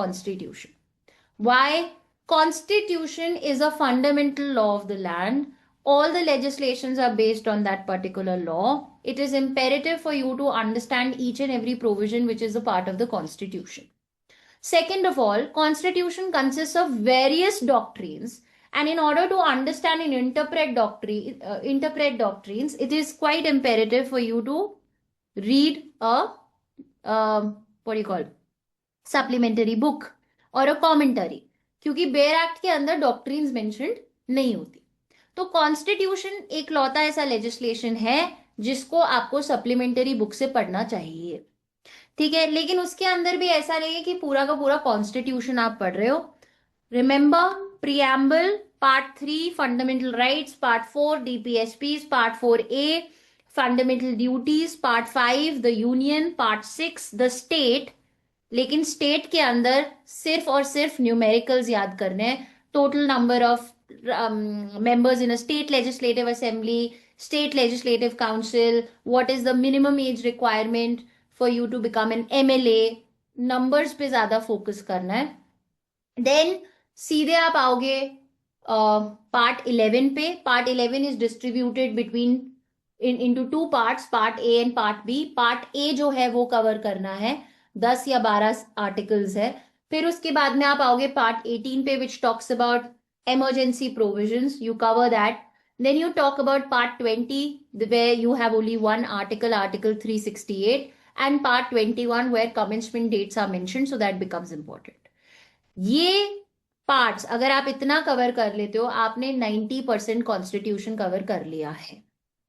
Constitution. Why? Constitution is a fundamental law of the land. All the legislations are based on that particular law. It is imperative for you to understand each and every provision which is a part of the Constitution. Second of all, Constitution consists of various doctrines, and in order to understand and interpret doctrines, it is quite imperative for you to read a what do you call supplementary book और अ commentary, क्योंकि bare act के अंदर doctrines mentioned नहीं होती. तो constitution एक लौता ऐसा legislation है जिसको आपको सप्लीमेंटरी बुक से पढ़ना चाहिए. ठीक है, लेकिन उसके अंदर भी ऐसा नहीं है कि पूरा का पूरा कॉन्स्टिट्यूशन आप पढ़ रहे हो. Remember, preamble, part 3 fundamental rights, part 4 DPSPs, part 4A fundamental duties, part 5 the union, part 6 the state. लेकिन स्टेट के अंदर सिर्फ और सिर्फ न्यूमेरिकल्स याद करने हैं. Total number of members in a state legislative assembly, state legislative council, what is the minimum age requirement for you to become an MLA, numbers पे ज्यादा फोकस करना है. देन सीधे आप आओगे पार्ट 11 पे. Part 11 is distributed between into two parts, part A and part B. Part A जो है वो कवर करना है 10 या 12 आर्टिकल्स है. फिर उसके बाद में आप आओगे पार्ट 18 पे, which talks about emergency provisions. You cover that. Then you talk about part 20 where you have only one article, article 368, and part 21 where commencement dates are mentioned, so that becomes important. ये parts अगर आप इतना cover कर लेते हो, आपने 90% constitution cover कर लिया है.